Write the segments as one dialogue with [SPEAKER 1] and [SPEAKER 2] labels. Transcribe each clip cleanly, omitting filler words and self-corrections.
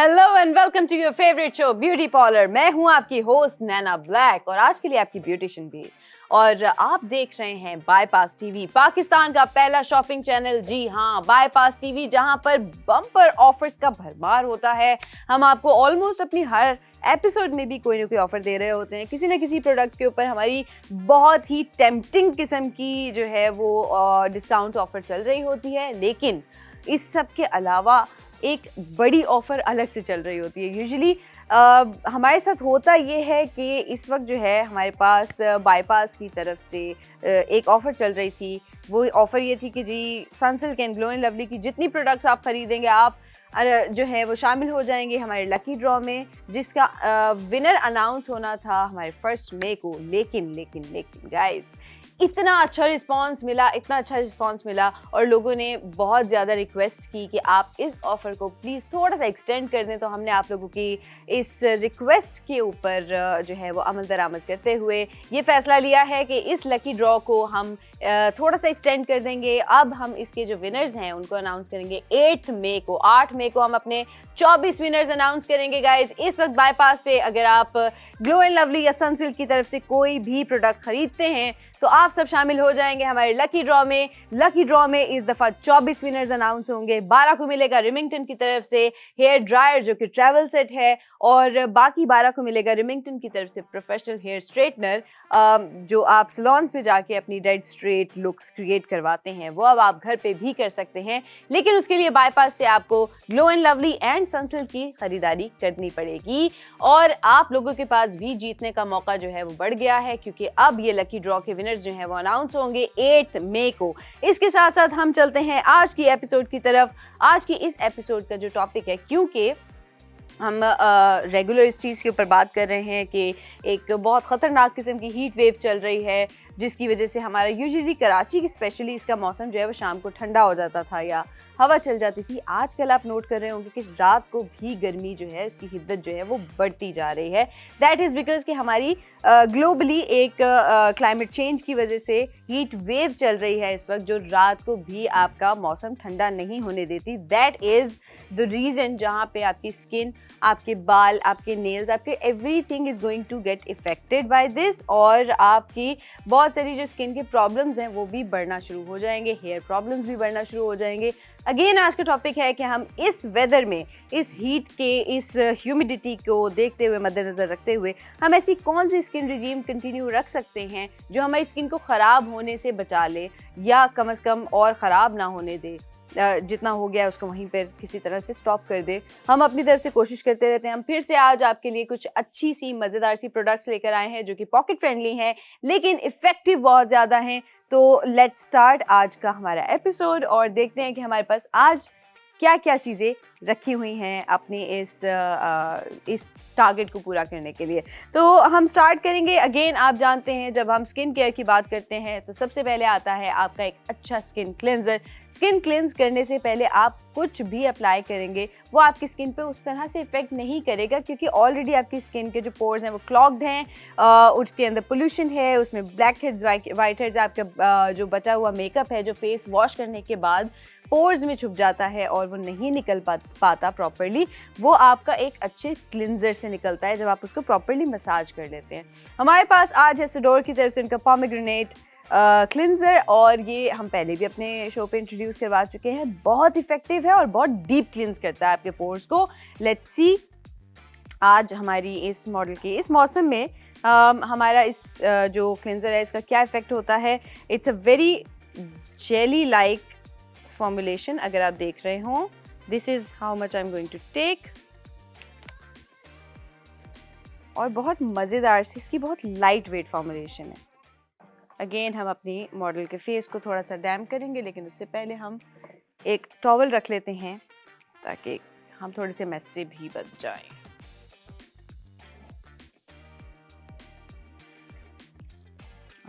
[SPEAKER 1] Hello and welcome to your favourite show beauty parlour. मैं हूं आपकी होस्ट नैना black और आज के लिए आपकी ब्यूटिशियन भी। और आप देख रहे हैं बाईपास टीवी, पाकिस्तान का पहला शॉपिंग चैनल। जी हाँ, बाईपास टीवी, जहां पर बम्पर ऑफर्स का भरमार होता है। हम आपको ऑलमोस्ट अपनी हर एपिसोड में भी कोई ना कोई ऑफर दे रहे होते हैं। किसी न किसी प्रोडक्ट के ऊपर हमारी बहुत ही टेम्पटिंग किस्म की जो है वो डिस्काउंट ऑफर चल रही होती है, लेकिन इस सब के अलावा एक बड़ी ऑफ़र अलग से चल रही होती है। यूजुअली हमारे साथ होता ये है कि इस वक्त जो है हमारे पास बाईपास की तरफ से एक ऑफ़र चल रही थी। वो ऑफ़र ये थी कि जी Sunsilk and Glow and Lovely की जितनी प्रोडक्ट्स आप ख़रीदेंगे आप जो है वो शामिल हो जाएंगे हमारे लकी ड्रॉ में, जिसका विनर अनाउंस होना था हमारे 1 मई को। लेकिन गाइस, इतना अच्छा रिस्पांस मिला और लोगों ने बहुत ज़्यादा रिक्वेस्ट की कि आप इस ऑफ़र को प्लीज़ थोड़ा सा एक्सटेंड कर दें। तो हमने आप लोगों की इस रिक्वेस्ट के ऊपर जो है वो अमल दरामद करते हुए ये फ़ैसला लिया है कि इस लकी ड्रॉ को हम थोड़ा सा एक्सटेंड कर देंगे। अब हम इसके जो विनर्स हैं उनको अनाउंस करेंगे 8 मई को। 8 मई को हम अपने 24 विनर्स अनाउंस करेंगे गाइज। इस वक्त बाईपास पे अगर आप ग्लो एंड लवली या सनसिल्क की तरफ से कोई भी प्रोडक्ट खरीदते हैं तो आप सब शामिल हो जाएंगे हमारे लकी ड्रॉ में। लकी ड्रॉ में इस दफ़ा 24 विनर्स अनाउंस होंगे। 12 को मिलेगा रिमिंगटन की तरफ से हेयर ड्रायर जो कि ट्रैवल सेट है, और बाकी 12 को मिलेगा रिमिंगटन की तरफ से प्रोफेशनल हेयर स्ट्रेटनर, जो आप सलॉन्स पे जाके अपनी डेड स्ट्रेट लुक्स क्रिएट करवाते हैं, वो अब आप घर पे भी कर सकते हैं। लेकिन उसके लिए बाईपास से आपको glow and lovely and Sunsilk की खरीदारी करनी पड़ेगी। और आप लोगों के पास भी जीतने का मौका जो है वो बढ़ गया है, क्योंकि अब ये लकी ड्रॉ के विनर्स जो हैं वो अनाउंस होंगे 8 मई को। इसके साथ साथ हम चलते हैं आज की एपिसोड की तरफ। आज की इस एपिसोड का जो टॉपिक है, क्योंकि हम रेगुलर इस चीज़ के ऊपर बात कर रहे हैं कि एक बहुत ख़तरनाक किस्म की हीट वेव चल रही है, जिसकी वजह से हमारा यूजुअली कराची की स्पेशली इसका मौसम जो है वो शाम को ठंडा हो जाता था या हवा चल जाती थी। आजकल आप नोट कर रहे होंगे कि रात को भी गर्मी जो है उसकी हिद्दत जो है वो बढ़ती जा रही है। दैट इज़ बिकॉज कि हमारी ग्लोबली एक क्लाइमेट चेंज की वजह से हीट वेव चल रही है इस वक्त, जो रात को भी आपका मौसम ठंडा नहीं होने देती। दैट इज़ द रीज़न जहाँ पे आपकी स्किन, आपके बाल, आपके नेल्स, आपके everything is going to get affected by this, और आपकी बहुत सारी जो स्किन के प्रॉब्लम्स हैं वो भी बढ़ना शुरू हो जाएंगे, हेयर प्रॉब्लम्स भी बढ़ना शुरू हो जाएंगे। अगेन आज का टॉपिक है कि हम इस वेदर में, इस हीट के, इस ह्यूमिडिटी को देखते हुए, मद्देनज़र रखते हुए, हम ऐसी कौन सी स्किन रिजीम कंटिन्यू रख सकते हैं जो हमारी स्किन को ख़राब होने से बचा ले, या कम से कम और ख़राब ना होने दे, जितना हो गया उसको वहीं पर किसी तरह से स्टॉप कर दे। हम अपनी तरफ से कोशिश करते रहते हैं। हम फिर से आज आपके लिए कुछ अच्छी सी मज़ेदार सी प्रोडक्ट्स लेकर आए हैं जो कि पॉकेट फ्रेंडली हैं लेकिन इफ़ेक्टिव बहुत ज़्यादा हैं। तो लेट्स स्टार्ट आज का हमारा एपिसोड और देखते हैं कि हमारे पास आज क्या क्या चीज़ें रखी हुई हैं अपने इस टारगेट को पूरा करने के लिए। तो हम स्टार्ट करेंगे। अगेन आप जानते हैं जब हम स्किन केयर की बात करते हैं तो सबसे पहले आता है आपका एक अच्छा स्किन क्लेंजर। स्किन क्लेंज करने से पहले आप कुछ भी अप्लाई करेंगे वो आपकी स्किन पे उस तरह से इफेक्ट नहीं करेगा, क्योंकि ऑलरेडी आपकी स्किन के जो पोर्स हैं वो क्लॉग्ड हैं, उसके अंदर पोल्यूशन है, उसमें ब्लैक हेड्स, वाइट हेड्स, आपका जो बचा हुआ मेकअप है जो फेस वॉश करने के बाद पोर्स में छुप जाता है और वो नहीं निकल पाता प्रॉपर्ली, वो आपका एक अच्छे क्लिंजर से निकलता है जब आप उसको प्रॉपर्ली मसाज कर लेते हैं। हमारे पास आज है सिडोर की तरफ से उनका पोमेग्रेनेट क्लिंजर, और ये हम पहले भी अपने शो पे इंट्रोड्यूस करवा चुके हैं। बहुत इफेक्टिव है और बहुत डीप क्लिंज करता है आपके पोर्स को। लेट्स सी आज हमारी इस मॉडल के इस मौसम में हमारा इस जो क्लिंजर है इसका क्या इफेक्ट होता है। It's a very jelly like formulation. अगर आप देख रहे हो, this is how much I am going to take, और बहुत मज़ेदार सी इसकी बहुत लाइट वेट फॉर्मुलेशन है। अगेन हम अपनी मॉडल के फेस को थोड़ा सा डैम्प करेंगे, लेकिन उससे पहले हम एक टॉवल रख लेते हैं ताकि हम थोड़े से मेस से भी बच जाएं।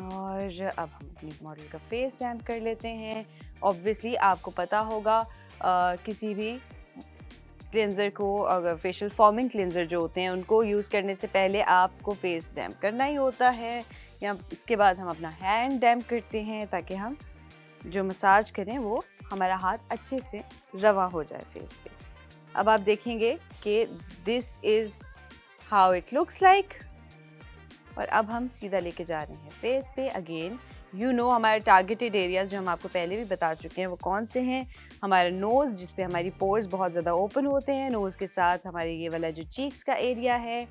[SPEAKER 1] और अब हम अपनी मॉडल का फेस डैम्प कर लेते हैं। ऑब्वियसली आपको पता होगा किसी भी क्लेंजर को, अगर फेशियल फॉर्मिंग क्लेंजर जो होते हैं उनको यूज़ करने से पहले आपको फेस डैम्प करना ही होता है, या इसके बाद हम अपना हैंड डैम्प करते हैं ताकि हम जो मसाज करें वो हमारा हाथ अच्छे से रवा हो जाए फेस पे। अब आप देखेंगे कि this is how it looks like. और अब हम सीधा लेके जा रहे हैं फेस पे। अगेन हमारे टारगेटेड एरियाज जो हम आपको पहले भी बता चुके हैं वो कौन से हैं। हमारा नोज़, जिस पे हमारी पोर्स बहुत ज़्यादा ओपन होते हैं, नोज़ के साथ हमारे ये वाला जो चीक्स का एरिया है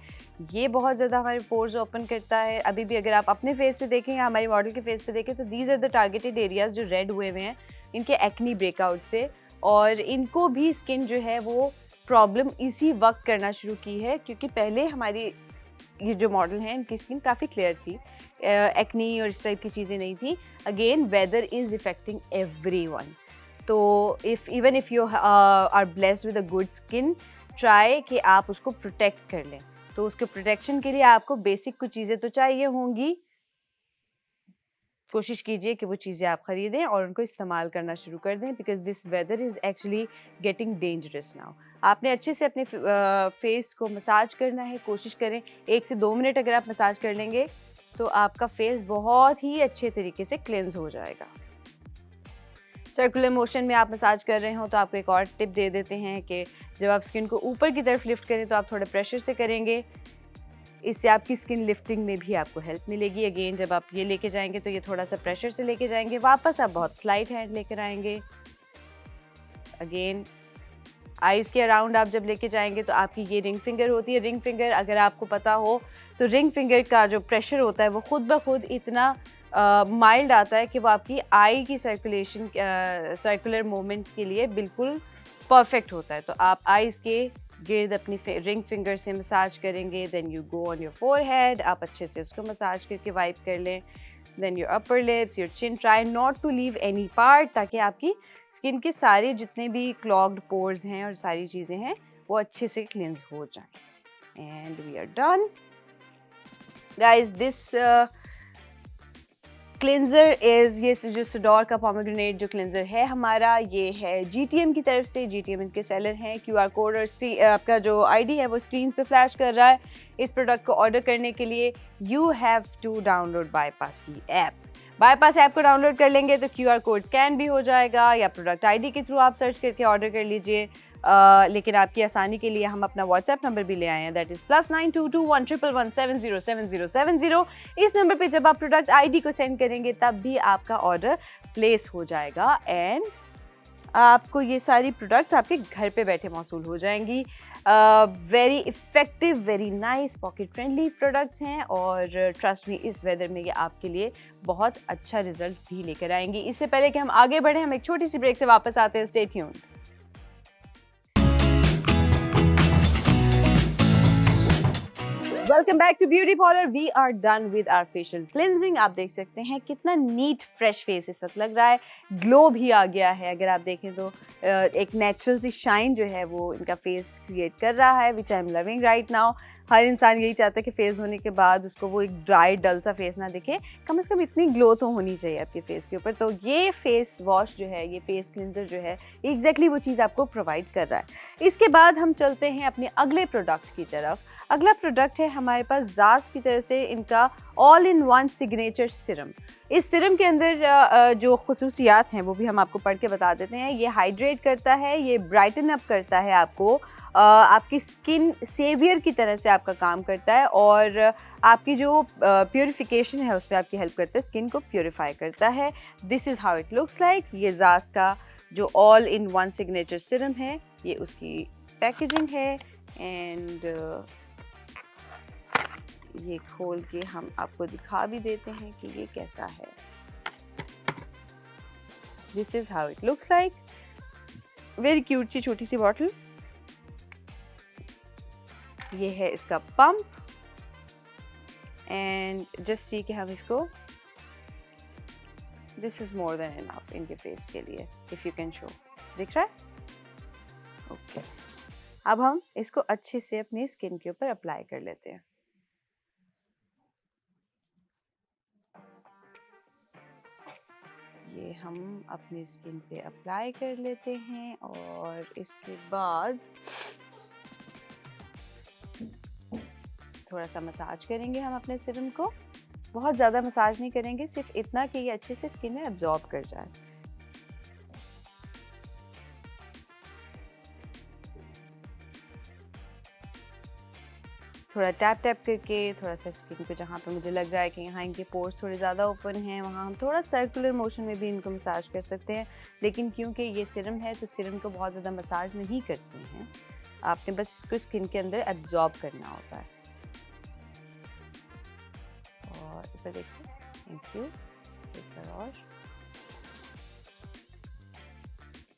[SPEAKER 1] ये बहुत ज़्यादा हमारे पोर्स ओपन करता है। अभी भी अगर आप अपने फेस पे देखें या हमारी मॉडल के फेस पे देखें तो these are the targeted areas जो रेड हुए हुए हैं इनके एक्नी ब्रेकआउट से, और इनको भी स्किन जो है वो प्रॉब्लम इसी वक्त करना शुरू की है, क्योंकि पहले हमारी ये जो मॉडल हैं इनकी स्किन काफ़ी क्लियर थी, एक्नी और इस टाइप की चीज़ें नहीं थी। Again weather is affecting everyone, तो even if you are blessed with a good skin, try कि आप उसको प्रोटेक्ट कर लें। तो उसके प्रोटेक्शन के लिए आपको बेसिक कुछ चीज़ें तो चाहिए होंगी। कोशिश कीजिए कि वो चीज़ें आप ख़रीदें और उनको इस्तेमाल करना शुरू कर दें, because this weather is actually getting dangerous now. आपने अच्छे से अपने फेस को मसाज करना है। कोशिश करें 1 से 2 मिनट अगर आप मसाज कर लेंगे तो आपका फेस बहुत ही अच्छे तरीके से क्लेंज हो जाएगा। सर्कुलर मोशन में आप मसाज कर रहे हो तो आपको एक और टिप दे देते हैं कि जब आप स्किन को ऊपर की तरफ लिफ्ट करें तो आप थोड़ा प्रेशर से करेंगे, इससे आपकी स्किन लिफ्टिंग में भी आपको हेल्प मिलेगी। अगेन जब आप ये लेके जाएंगे तो ये थोड़ा सा प्रेशर से लेके जाएंगे, वापस आप बहुत स्लाइट हैंड लेकर आएंगे। अगेन आइज़ के अराउंड आप जब लेके जाएंगे तो आपकी ये रिंग फिंगर होती है। रिंग फिंगर अगर आपको पता हो तो रिंग फिंगर का जो प्रेशर होता है वो खुद ब खुद इतना माइल्ड आता है कि वो आपकी आई की सर्कुलर मूवमेंट्स के लिए बिल्कुल परफेक्ट होता है। तो आप आइज़ के गिर्द अपनी रिंग फिंगर से मसाज करेंगे। Then you go on your forehead, आप अच्छे से उसको मसाज करके वाइप कर लें। Then your upper lips, your chin, try not to leave any part, ताकि आपकी स्किन के सारे जितने भी क्लॉग्ड पोर्स हैं और सारी चीज़ें हैं वो अच्छे से क्लींस हो जाएं। And we are done guys. This cleanser is, ये जो सडोर का पोमेग्रेनेट जो क्लिनज़र है हमारा, ये है GTM की तरफ से। GTM इनके सेलर हैं। QR कोड और आपका जो ID है वो स्क्रीन पे फ्लैश कर रहा है। इस प्रोडक्ट को ऑर्डर करने के लिए you have to download bypass की ऐप। बाईपास ऐप को डाउनलोड कर लेंगे तो QR कोड स्कैन भी हो जाएगा, या प्रोडक्ट ID के थ्रू आप सर्च करके ऑर्डर कर लीजिए। लेकिन आपकी आसानी के लिए हम अपना व्हाट्सएप नंबर भी ले आए हैं, दैट इज़ +922111707070। इस नंबर पे जब आप प्रोडक्ट ID को सेंड करेंगे तब भी आपका ऑर्डर प्लेस हो जाएगा एंड आपको ये सारी प्रोडक्ट्स आपके घर पे बैठे मौसूल हो जाएंगी। Very effective, very nice, pocket friendly products हैं और ट्रस्ट मी इस वेदर में ये आपके लिए बहुत अच्छा रिजल्ट भी लेकर आएंगी। इससे पहले कि हम आगे बढ़ें, हम एक छोटी सी ब्रेक से वापस आते हैं। Stay tuned. Welcome back to beauty parlour. We are done with our facial cleansing. आप देख सकते हैं कितना नीट फ्रेश फेस इस वक्त लग रहा है, ग्लो भी आ गया है। अगर आप देखें तो एक नेचुरल सी शाइन जो है वो इनका फेस क्रिएट कर रहा है, which I am loving right now. हर इंसान यही चाहता है कि फेस धोने के बाद उसको वो एक ड्राई डल सा फेस ना दिखे, कम से कम इतनी ग्लो तो होनी चाहिए आपके फेस के ऊपर। तो ये फेस वॉश जो है, ये फेस क्लिनजर जो है, एग्जैक्टली वो चीज़ आपको प्रोवाइड कर रहा है। इसके बाद हम चलते हैं अपने अगले प्रोडक्ट की तरफ। अगला प्रोडक्ट है हमारे पास ज़ास की तरफ से इनका all in one signature Siram. इस सिरम के अंदर जो खुसूसियात हैं वो भी हम आपको पढ़ के बता देते हैं। ये हाइड्रेट करता है, ये ब्राइटन अप करता है आपको, आपकी स्किन सेवियर की तरह से आपका काम करता है और आपकी जो प्योरिफिकेशन है उसमें आपकी हेल्प करता है, स्किन को प्योरीफाई करता है। This is how it looks like. ये ज़ास का जो all in one signature Siram है, ये उसकी पैकेजिंग है एंड ये खोल के हम आपको दिखा भी देते हैं कि ये कैसा है। This is how it looks like. Very cute सी छोटी सी बॉटल। ये है इसका पंप एंड जस्ट सी कि हम इसको, this is more than enough इनके फेस के लिए, इफ यू कैन शो। दिख रहा है? ओके। अब हम इसको अच्छे से अपनी स्किन के ऊपर अप्लाई कर लेते हैं। ये हम अपनी स्किन पे अप्लाई कर लेते हैं और इसके बाद थोड़ा सा मसाज करेंगे हम अपने सिरम को। बहुत ज़्यादा मसाज नहीं करेंगे, सिर्फ इतना कि ये अच्छे से स्किन में एब्जॉर्ब कर जाए। थोड़ा टैप टैप करके थोड़ा सा स्किन पे जहाँ पे मुझे लग रहा है कि यहाँ इनके पोर्स थोड़े ज़्यादा ओपन हैं वहाँ हम थोड़ा सर्कुलर मोशन में भी इनको मसाज कर सकते हैं। लेकिन क्योंकि ये सीरम है तो सीरम को बहुत ज़्यादा मसाज नहीं करते हैं, आपने बस इसको स्किन के अंदर एब्जॉर्ब करना होता है। और इधर देखो, थैंक यू। और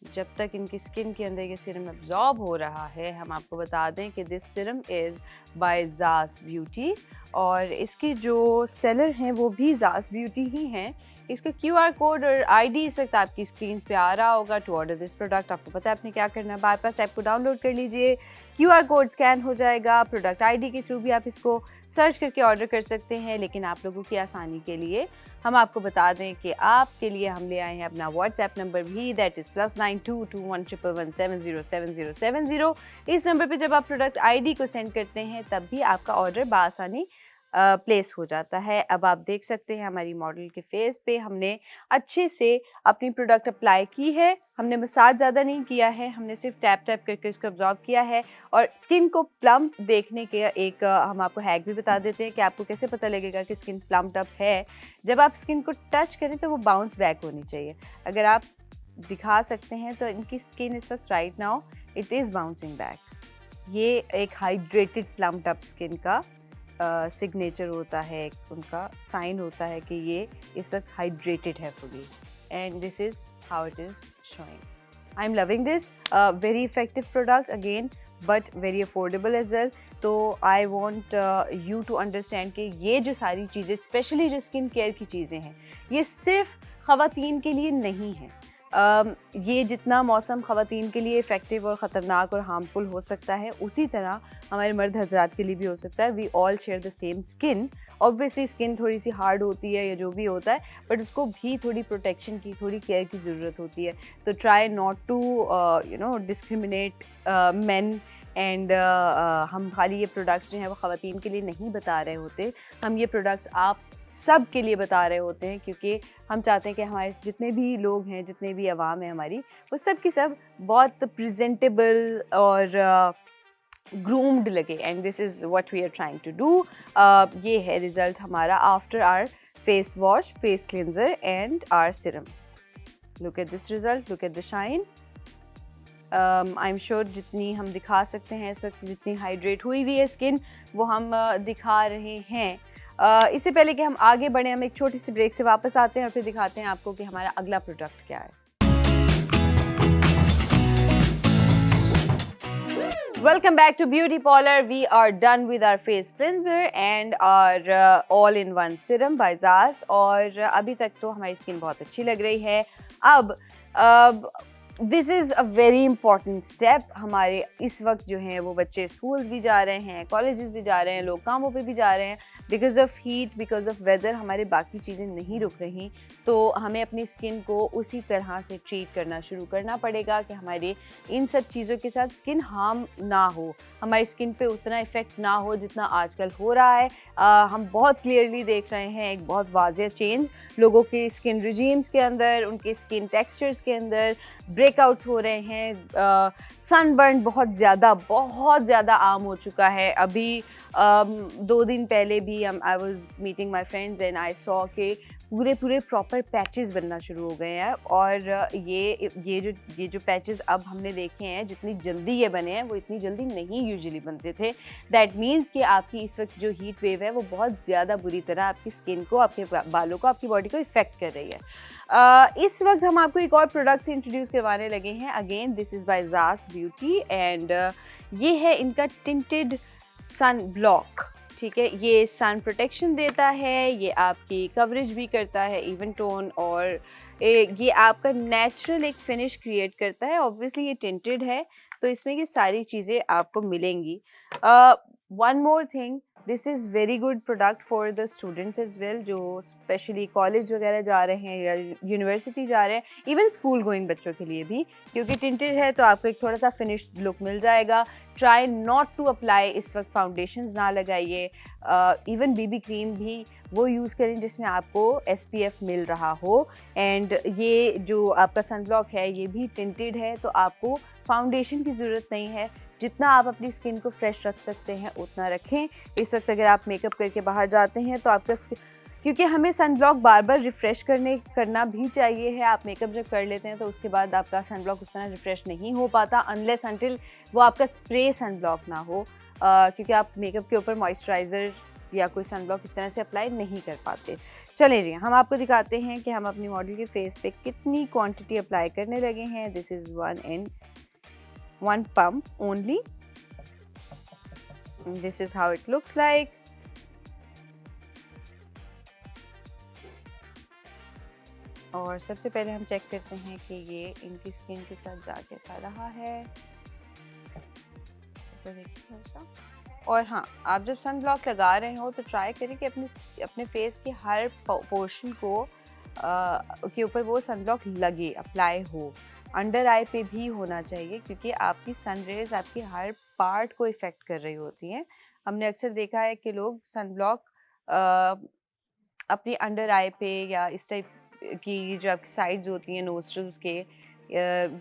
[SPEAKER 1] जब तक इनकी स्किन के अंदर ये सीरम एब्जॉर्ब हो रहा है, हम आपको बता दें कि दिस सीरम इज़ बाय ज़ास ब्यूटी और इसकी जो सेलर हैं वो भी ज़ास ब्यूटी ही हैं। इसका QR कोड और ID इस वक्त आपकी स्क्रीन पे आ रहा होगा। टू ऑर्डर दिस प्रोडक्ट आपको पता है आपने क्या करना है, बाईपास ऐप को डाउनलोड कर लीजिए, QR कोड स्कैन हो जाएगा, प्रोडक्ट ID के थ्रू भी आप इसको सर्च करके ऑर्डर कर सकते हैं। लेकिन आप लोगों की आसानी के लिए हम आपको बता दें कि आपके लिए हम ले आए हैं अपना व्हाट्सएप नंबर भी, दैट इज़ +922111707070। इस नंबर पे जब आप प्रोडक्ट ID को सेंड करते हैं तब भी आपका ऑर्डर बआसानी प्लेस हो जाता है। अब आप देख सकते हैं हमारी मॉडल के फेस पे हमने अच्छे से अपनी प्रोडक्ट अप्लाई की है, हमने मसाज ज़्यादा नहीं किया है, हमने सिर्फ टैप टैप करके इसको अब्जॉर्ब किया है। और स्किन को प्लम्प देखने के एक हम आपको हैक भी बता देते हैं कि आपको कैसे पता लगेगा कि स्किन प्लम्प्ड अप है। जब आप स्किन को टच करें तो वो बाउंस बैक होनी चाहिए। अगर आप दिखा सकते हैं तो इनकी स्किन इस वक्त right now it is bouncing back. ये एक हाइड्रेटेड प्लम्प्ड अप स्किन का सिग्नेचर होता है, उनका साइन होता है कि ये इस वक्त हाइड्रेटेड है fully. And this is how it is showing. I am loving this very effective product again but very affordable as well. तो I want you to understand कि ये जो सारी चीज़ें, स्पेशली जो स्किन केयर की चीज़ें हैं, ये सिर्फ ख़वातीन के लिए नहीं है। ये जितना मौसम ख़वातीन के लिए इफ़ेक्टिव और ख़तरनाक और हार्मफुल हो सकता है, उसी तरह हमारे मर्द हजरात के लिए भी हो सकता है। We all share the same skin. Obviously skin थोड़ी सी हार्ड होती है या जो भी होता है, बट उसको भी थोड़ी प्रोटेक्शन की, थोड़ी केयर की ज़रूरत होती है। तो try not to discriminate men and हम खाली ये प्रोडक्ट्स जो हैं वो ख़वातीन के लिए नहीं बता रहे होते, हम ये प्रोडक्ट्स आप सब के लिए बता रहे होते हैं क्योंकि हम चाहते हैं कि हमारे जितने भी लोग हैं, जितने भी आवाम है हमारी, वो सब की सब बहुत प्रेजेंटेबल और ग्रूम्ड लगे। And this is what we are trying to do. ये है रिज़ल्ट हमारा after our face wash, face cleanser and our serum. Look at this result, look at the shine. I am sure जितनी हम दिखा सकते हैं इस वक्त, जितनी हाइड्रेट हुई हुई है स्किन, वो हम दिखा रहे हैं। इससे पहले कि हम आगे बढ़ें, हम एक छोटी सी ब्रेक से वापस आते हैं और फिर दिखाते हैं आपको कि हमारा अगला प्रोडक्ट क्या है। Welcome back to Beauty Parlour. We are done with our face cleanser and our all-in-one serum by Zaz. और अभी तक तो हमारी स्किन बहुत अच्छी लग रही है। अब this is a very important step. हमारे इस वक्त जो हैं वो बच्चे स्कूल्स भी जा रहे हैं, कॉलेजेस भी जा रहे हैं, लोग कामों पे भी जा रहे हैं। Because of heat, because of weather हमारे बाकी चीज़ें नहीं रुक रही, तो हमें अपनी स्किन को उसी तरह से ट्रीट करना शुरू करना पड़ेगा कि हमारी इन सब चीज़ों के साथ स्किन हार्म ना हो, हमारी स्किन पे उतना इफ़ेक्ट ना हो जितना आजकल हो रहा है। हम बहुत क्लियरली देख रहे हैं एक बहुत वाज़ेह चेंज लोगों के स्किन रिजीम्स के अंदर, उनके स्किन टेक्सचर्स के अंदर ब्रेकआउट्स हो रहे हैं। सनबर्न बहुत ज़्यादा आम हो चुका है। अभी 2 दिन पहले भी I was meeting my friends and I saw के पूरे प्रॉपर पैचेस बनना शुरू हो गए हैं। और ये जो पैचेस अब हमने देखे हैं, जितनी जल्दी ये बने हैं वो इतनी जल्दी नहीं यूजुअली बनते थे। दैट मीन्स कि आपकी इस वक्त जो हीट वेव है वो बहुत ज़्यादा बुरी तरह आपकी स्किन को, आपके बालों को, आपकी बॉडी को इफ़ेक्ट कर रही है। इस वक्त हम आपको एक और प्रोडक्ट्स इंट्रोड्यूस करवाने लगे हैं। अगेन दिस इज़ बाय ज़ास ब्यूटी एंड ये है इनका टिंटेड सन ब्लॉक। ठीक है, ये सन प्रोटेक्शन देता है, ये आपकी कवरेज भी करता है, इवन टोन, और ये आपका नेचुरल एक फिनिश क्रिएट करता है। ऑब्वियसली ये टिंटेड है तो इसमें ये सारी चीज़ें आपको मिलेंगी। One more thing, this is very good product for the students as well, जो स्पेशली कॉलेज वगैरह जा रहे हैं या यूनिवर्सिटी जा रहे हैं, इवन स्कूल गोइंग बच्चों के लिए भी, क्योंकि टिंटेड है तो आपको एक थोड़ा सा फिनिश्ड लुक मिल जाएगा। ट्राई नॉट टू अप्लाई, इस वक्त फाउंडेशंस ना लगाइए, इवन बीबी क्रीम भी वो यूज़ करें जिसमें आपको SPF मिल रहा हो। एंड ये जो आपका सनब्लॉक है ये भी टिंटेड है तो आपको फाउंडेशन की ज़रूरत नहीं है। जितना आप अपनी स्किन को फ्रेश रख सकते हैं उतना रखें। इस वक्त अगर आप मेकअप करके बाहर जाते हैं तो आपका क्योंकि हमें सन ब्लॉक बार बार रिफ़्रेश करना भी चाहिए है। आप मेकअप जब कर लेते हैं तो उसके बाद आपका सन ब्लॉक उस तरह रिफ़्रेश नहीं हो पाता अनलेस अनटिल वो आपका स्प्रे सन ब्लॉक ना हो, क्योंकि आप मेकअप के ऊपर मॉइस्चराइज़र या कोई सन ब्लॉक इस तरह से अप्लाई नहीं कर पाते। चलिए जी, हम आपको दिखाते हैं कि हम अपनी मॉडल के फेस पे कितनी क्वांटिटी अप्लाई करने लगे हैं। This is 1 pump only. This is how it looks like. और सबसे पहले हम चेक करते हैं कि ये इनकी स्किन के साथ जा कैसा रहा है। तो देखिए ऐसा। और हाँ, आप जब सन ब्लॉक लगा रहे हो तो ट्राई करें कि अपने फेस के हर पोर्शन को के ऊपर वो सन ब्लॉक लगे, अप्लाई हो। अंडर आई पे भी होना चाहिए क्योंकि आपकी सन रेज आपकी हर पार्ट को इफ़ेक्ट कर रही होती हैं। हमने अक्सर देखा है कि लोग सन ब्लॉक अपनी अंडर आई पे या इस टाइप की जो आपकी साइड्स होती हैं नोस्ट्रल्स के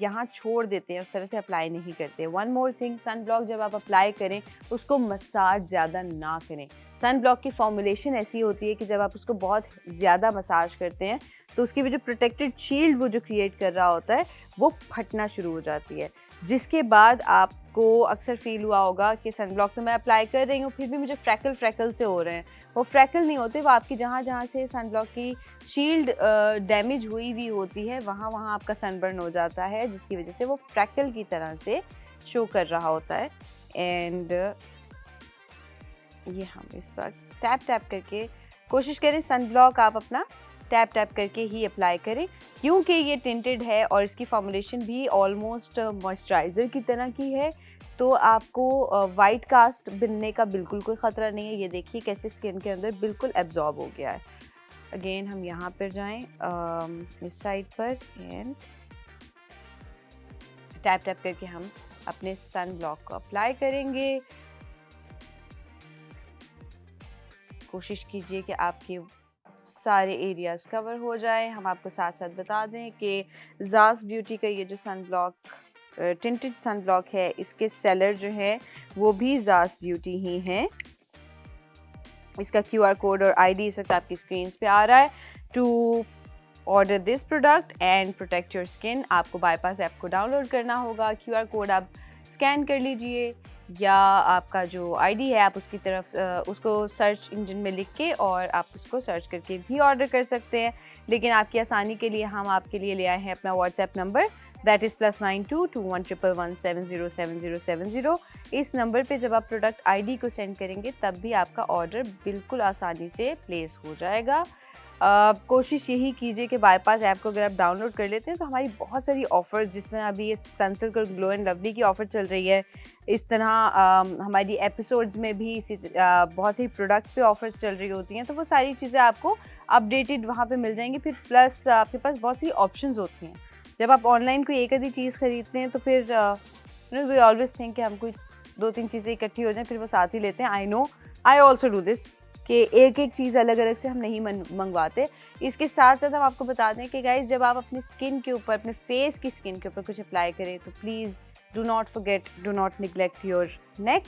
[SPEAKER 1] यहाँ छोड़ देते हैं, उस तरह से अप्लाई नहीं करते। One more thing, sun block जब आप अप्लाई करें उसको मसाज ज़्यादा ना करें। सन ब्लॉक की फॉर्मुलेशन ऐसी होती है कि जब आप उसको बहुत ज़्यादा मसाज करते हैं तो उसकी जो प्रोटेक्टेड शील्ड वो जो क्रिएट कर रहा होता है वो फटना शुरू हो जाती है, जिसके बाद आपको अक्सर फील हुआ होगा कि सन ब्लॉक तो मैं अप्लाई कर रही हूँ फिर भी मुझे फ्रैकल से हो रहे हैं। वो फ्रैकल नहीं होते, वो आपकी जहाँ से सन ब्लॉक की शील्ड डैमेज हुई हुई होती है वहाँ आपका सनबर्न हो जाता है, जिसकी वजह से वो फ्रैकल की तरह से शो कर रहा होता है। एंड ये हम इस वक्त टैप करके कोशिश करें सन ब्लॉक आप अपना टैप करके ही अप्लाई करें, क्योंकि ये टिंटेड है और इसकी फॉर्मुलेशन भी ऑलमोस्ट मॉइस्चराइज़र की तरह की है, तो आपको वाइट कास्ट बनने का बिल्कुल कोई ख़तरा नहीं है। ये देखिए कैसे स्किन के अंदर बिल्कुल एब्जॉर्ब हो गया है। अगेन हम यहाँ पर जाएं इस साइड पर एंड टैप करके हम अपने सन ब्लॉक को अप्लाई करेंगे। कोशिश कीजिए कि आपके सारे एरियाज़ कवर हो जाएं। हम आपको साथ साथ बता दें कि ज़ास ब्यूटी का ये जो sun block tinted sun block है, इसके सेलर जो है वो भी ज़ास ब्यूटी ही हैं। इसका QR कोड और ID इस वक्त आपकी स्क्रीन पे आ रहा है। To order this product and protect your skin, आपको बाईपास ऐप को डाउनलोड करना होगा। QR कोड आप स्कैन कर लीजिए या आपका जो ID है आप उसकी तरफ उसको सर्च इंजन में लिख के और आप उसको सर्च करके भी ऑर्डर कर सकते हैं। लेकिन आपकी आसानी के लिए हम आपके लिए ले आए हैं अपना व्हाट्सएप नंबर, दैट इज़ +92 2111 707070। इस नंबर पे जब आप प्रोडक्ट ID को सेंड करेंगे तब भी आपका ऑर्डर बिल्कुल आसानी से प्लेस हो जाएगा। कोशिश यही कीजिए कि बाईपास ऐप को अगर आप डाउनलोड कर लेते हैं तो हमारी बहुत सारी ऑफ़र्स, जिस तरह अभी ये सनसिल्क और ग्लो एंड लवली की ऑफ़र चल रही है, इस तरह हमारी एपिसोड्स में भी इसी बहुत सारी प्रोडक्ट्स पे ऑफ़र्स चल रही होती हैं, तो वो सारी चीज़ें आपको अपडेटेड वहाँ पे मिल जाएंगी। फिर प्लस आपके पास बहुत सारी ऑप्शंस होती हैं। जब आप ऑनलाइन कोई एक आधी चीज़ ख़रीदते हैं तो फिर वी ऑलवेज थिंक कि हम कोई 2-3 चीज़ें इकट्ठी हो जाएं फिर वो साथ ही लेते हैं। I know, I also do this कि एक चीज़ अलग अलग से हम नहीं मंगवाते। इसके साथ साथ हम आपको बता दें कि गाइस, जब आप अपनी स्किन के ऊपर, अपने फेस की स्किन के ऊपर कुछ अप्लाई करें तो please do not forget, do not neglect your neck,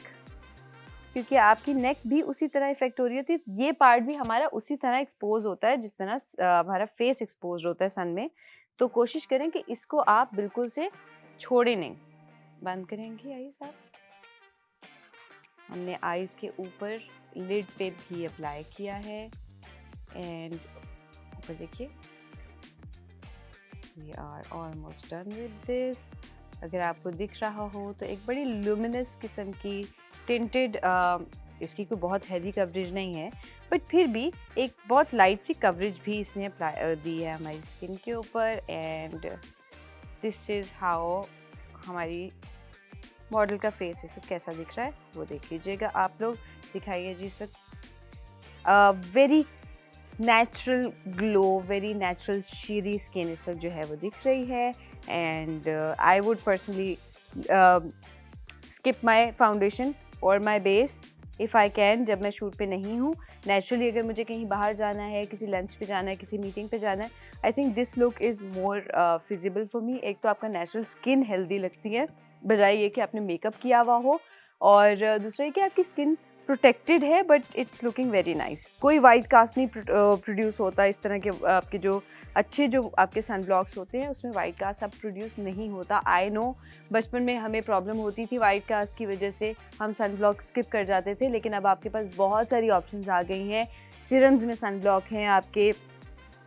[SPEAKER 1] क्योंकि आपकी नेक भी उसी तरह इफेक्ट हो रही होती है। ये पार्ट भी हमारा उसी तरह एक्सपोज होता है जिस तरह हमारा फेस एक्सपोज होता है सन में। तो कोशिश करें कि इसको आप बिल्कुल से छोड़ें नहीं। बंद करेंगे आईज आप। हमने आईज के ऊपर लिड पे भी अप्लाई किया है एंड ऊपर देखिए, we are almost done with this. अगर आपको दिख रहा हो तो एक बड़ी लुमिनस किस्म की टिंटेड, इसकी कोई बहुत हैवी कवरेज नहीं है बट फिर भी एक बहुत लाइट सी कवरेज भी इसने अप्लाई दी है हमारी स्किन के ऊपर। एंड दिस इज़ हाउ हमारी मॉडल का फेस इस वक्त कैसा दिख रहा है वो देख लीजिएगा आप लोग। दिखाइए जी, इस वक्त very natural glow, very natural sheery skin इस वक्त जो है वो दिख रही है। And I would personally skip my foundation और my base if I can, जब मैं शूट पे नहीं हूँ। नेचुरली अगर मुझे कहीं बाहर जाना है, किसी लंच पे जाना है, किसी मीटिंग पे जाना है, आई think this look is more feasible for me. एक तो आपका नेचुरल स्किन हेल्दी लगती है बजाय ये कि आपने मेकअप किया हुआ हो, और दूसरा ये कि आपकी स्किन प्रोटेक्टेड है but it's looking very nice. कोई वाइट कास्ट नहीं प्रोड्यूस होता इस तरह के आपके जो अच्छे जो आपके सन ब्लॉक्स होते हैं उसमें वाइट कास्ट अब प्रोड्यूस नहीं होता। आई नो बचपन में हमें प्रॉब्लम होती थी वाइट कास्ट की वजह से, हम सन ब्लॉक स्किप कर जाते थे, लेकिन अब आपके पास बहुत सारी ऑप्शंस आ गई हैं। सिरम्स में सन ब्लॉक हैं, आपके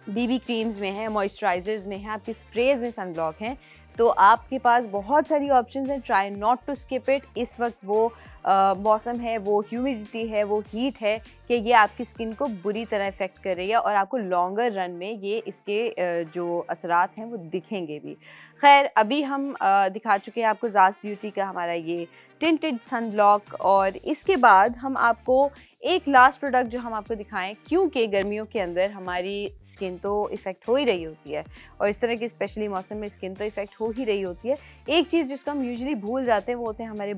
[SPEAKER 1] बीबी क्रीम्स में है, मॉइस्चराइजर्स में है, आपके स्प्रेज में सन ब्लॉक हैं, तो आपके पास बहुत सारी ऑप्शंस हैं। Try not to skip it. इस वक्त वो मौसम है, वो ह्यूमिडिटी है, वो हीट है कि ये आपकी स्किन को बुरी तरह इफ़ेक्ट कर रही है और आपको लॉन्गर रन में ये इसके जो असरात हैं वो दिखेंगे भी। खैर अभी हम दिखा चुके हैं आपको ज़ाज़ ब्यूटी का हमारा ये टिंटेड सन ब्लॉक, और इसके बाद हम आपको एक लास्ट प्रोडक्ट जो हम आपको दिखाएं, क्योंकि गर्मियों के अंदर हमारी स्किन तो इफ़ेक्ट हो ही रही होती है और इस तरह के स्पेशली मौसम में स्किन तो इफ़ेक्ट हो ही रही होती है। एक चीज़ जिसको हम यूजुअली भूल जाते हैं वो होते हैं हमारे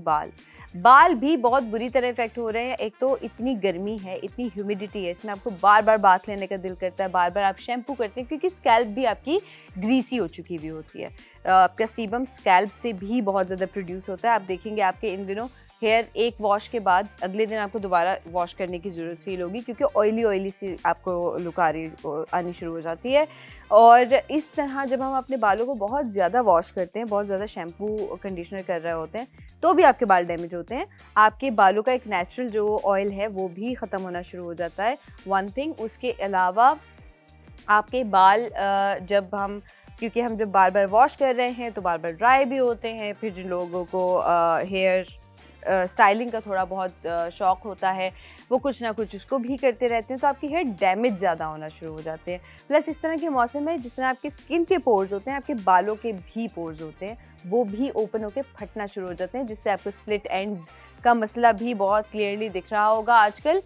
[SPEAKER 1] बाल भी बहुत बुरी तरह इफ़ेक्ट हो रहे हैं। एक तो इतनी गर्मी है, इतनी ह्यूमिडिटी है, इसमें आपको बार बार बाथ लेने का दिल करता है, बार बार आप शैम्पू करते हैं क्योंकि स्कैल्प भी आपकी ग्रीसी हो चुकी हुई होती है। आपका सीबम स्कैल्प से भी बहुत ज़्यादा प्रोड्यूस होता है। आप देखेंगे आपके इन दिनों हेयर एक वॉश के बाद अगले दिन आपको दोबारा वॉश करने की ज़रूरत फील होगी क्योंकि ऑयली सी आपको लुक आनी शुरू हो जाती है। और इस तरह जब हम अपने बालों को बहुत ज़्यादा वॉश करते हैं, बहुत ज़्यादा शैम्पू कंडीशनर कर रहे होते हैं, तो भी आपके बाल डैमेज होते हैं। आपके बालों का एक नेचुरल जो ऑयल है वो भी ख़त्म होना शुरू हो जाता है, वन थिंग। उसके अलावा आपके बाल जब हम क्योंकि हम जब बार बार वॉश कर रहे हैं तो बार बार ड्राई भी होते हैं। फिर जिन लोगों को हेयर स्टाइलिंग का थोड़ा बहुत शौक़ होता है वो कुछ ना कुछ उसको भी करते रहते हैं, तो आपके हेयर डैमेज ज़्यादा होना शुरू हो जाते हैं। प्लस इस तरह के मौसम में जिस तरह आपकी स्किन के पोर्स होते हैं, आपके बालों के भी पोर्स होते हैं, वो भी ओपन होकर फटना शुरू हो जाते हैं, जिससे आपको स्प्लिट एंड्स का मसला भी बहुत क्लियरली दिख रहा होगा आजकल।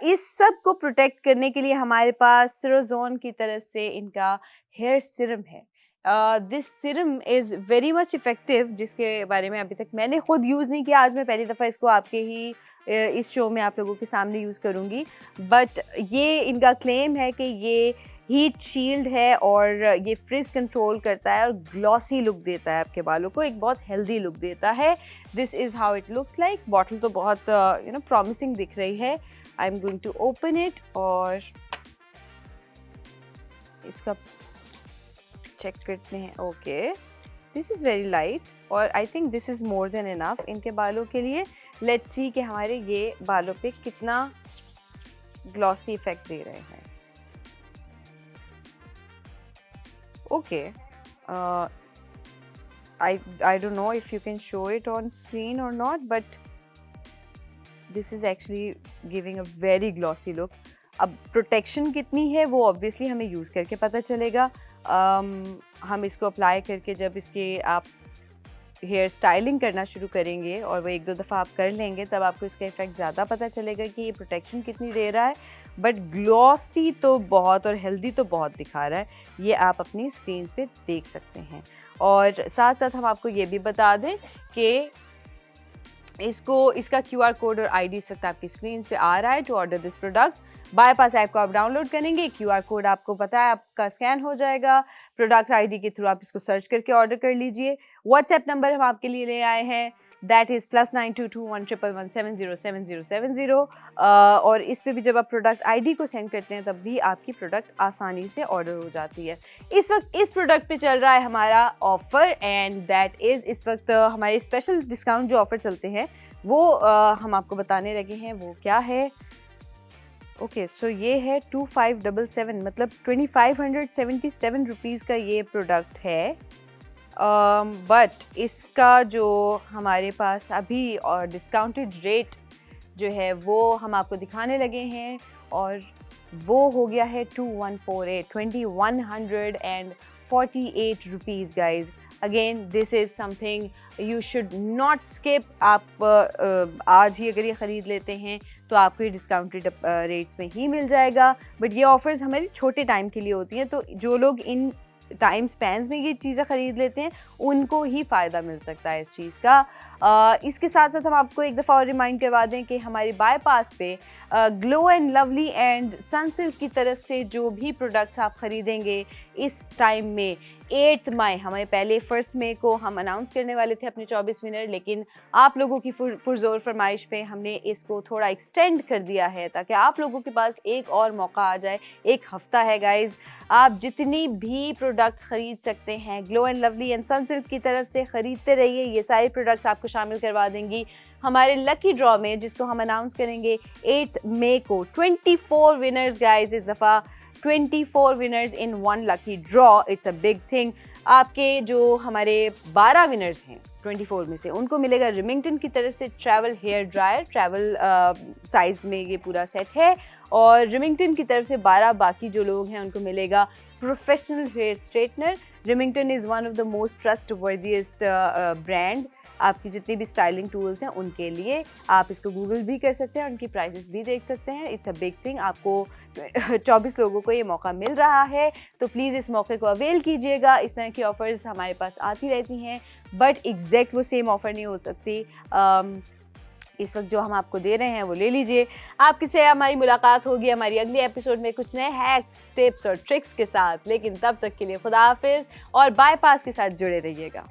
[SPEAKER 1] इस सब को प्रोटेक्ट करने के लिए हमारे पास सिरोजोन की तरफ से इनका हेयर सिरम है। This Siram is very much effective, जिसके बारे में अभी तक मैंने ख़ुद यूज़ नहीं किया। आज मैं पहली दफ़ा इसको आपके ही इस शो में आप लोगों के सामने यूज़ करूँगी, बट ये इनका क्लेम है कि ये हीट शील्ड है और ये फ्रिज कंट्रोल करता है और ग्लॉसी लुक देता है आपके बालों को, एक बहुत हेल्दी लुक देता है। This is how it looks like. Bottle तो बहुत प्रॉमिसिंग दिख रही है। I am going to open it और इसका चेक करते हैं। Okay, this is very light और I think this is more than enough इनके बालों के लिए। लेट्स सी कि हमारे ये बालों पे कितना ग्लॉसी इफेक्ट दे रहे हैं। Okay, I don't know if you can show it on screen or not, but this is actually giving a very glossy look. अब प्रोटेक्शन कितनी है वो ऑब्वियसली हमें यूज़ करके पता चलेगा। हम इसको अप्लाई करके जब इसके आप हेयर स्टाइलिंग करना शुरू करेंगे और वो एक दो दफ़ा आप कर लेंगे तब आपको इसका इफ़ेक्ट ज़्यादा पता चलेगा कि ये प्रोटेक्शन कितनी दे रहा है। बट ग्लॉसी तो बहुत और हेल्दी तो बहुत दिखा रहा है, ये आप अपनी स्क्रीन्स पे देख सकते हैं। और साथ साथ हम आपको ये भी बता दें कि इसका QR कोड और ID इस वक्त आपकी स्क्रीन पे आ रहा है। To order this product bypass app को आप डाउनलोड करेंगे, QR कोड आपको पता है आपका स्कैन हो जाएगा, प्रोडक्ट ID के थ्रू आप इसको सर्च करके ऑर्डर कर लीजिए। व्हाट्सएप नंबर हम आपके लिए ले आए हैं, दैट इज़ +922111707070। और इस पे भी जब आप प्रोडक्ट ID को सेंड करते हैं तब भी आपकी प्रोडक्ट आसानी से ऑर्डर हो जाती है। इस वक्त इस प्रोडक्ट पे चल रहा है हमारा ऑफ़र एंड दैट इज़ इस वक्त हमारे स्पेशल डिस्काउंट जो ऑफ़र चलते हैं वो हम आपको बताने लगे हैं। वो क्या है? ओके, सो ये है 2577, मतलब 2577 रुपीज़ का ये प्रोडक्ट है। बट इसका जो हमारे पास अभी और डिस्काउंटेड रेट जो है वो हम आपको दिखाने लगे हैं और वो हो गया है 2148 rupees guys. Again this is something you should not skip. आप आज ही अगर ये ख़रीद लेते हैं तो आपको ये डिस्काउंटेड रेट्स में ही मिल जाएगा। बट ये ऑफ़र्स हमारे छोटे टाइम के लिए होती हैं, तो जो लोग इन टाइम स्पैन्स में ये चीज़ें ख़रीद लेते हैं उनको ही फ़ायदा मिल सकता है इस चीज़ का। इसके साथ साथ हम आपको एक दफ़ा और रिमाइंड करवा दें कि हमारी बाईपास पे glow and lovely and Sunsilk की तरफ से जो भी प्रोडक्ट्स आप ख़रीदेंगे इस टाइम में 8 मई, हमें पहले 1 मई को हम अनाउंस करने वाले थे अपने 24 विनर, लेकिन आप लोगों की पुरजोर फरमाइश पे हमने इसको थोड़ा एक्सटेंड कर दिया है ताकि आप लोगों के पास एक और मौका आ जाए। एक हफ्ता है गाइज, आप जितनी भी प्रोडक्ट्स ख़रीद सकते हैं glow and lovely and Sunsilk की तरफ से ख़रीदते रहिए। ये सारे प्रोडक्ट्स आपको शामिल करवा देंगी हमारे लकी ड्रॉ में, जिसको हम अनाउंस करेंगे 8 मई को। 24 विनर्स गाइज, इस दफ़ा 24 winners in one lucky draw, it's a big thing. आपके जो हमारे 12 विनर्स हैं 24 में से, उनको मिलेगा रिमिंगटन की तरफ से travel hair dryer, travel size में ये पूरा सेट है। और रिमिंगटन की तरफ से 12 बाकी जो लोग हैं उनको मिलेगा professional hair straightener. Remington is one of the most trustworthiest brand आपकी जितनी भी स्टाइलिंग टूल्स हैं उनके लिए। आप इसको गूगल भी कर सकते हैं, उनकी प्राइसेस भी देख सकते हैं। It's a big thing. आपको 24 लोगों को ये मौका मिल रहा है, तो प्लीज़ इस मौके को अवेल कीजिएगा। इस तरह की ऑफ़र्स हमारे पास आती रहती हैं, बट एग्जैक्ट वो सेम ऑफ़र नहीं हो सकती। इस वक्त जो हम आपको दे रहे हैं वो ले लीजिए। आपके से हमारी मुलाकात होगी हमारी अगली एपिसोड में कुछ नए हैक्स, टिप्स और ट्रिक्स के साथ। लेकिन तब तक के लिए खुदा हाफिज़ और बाईपास के साथ जुड़े रहिएगा।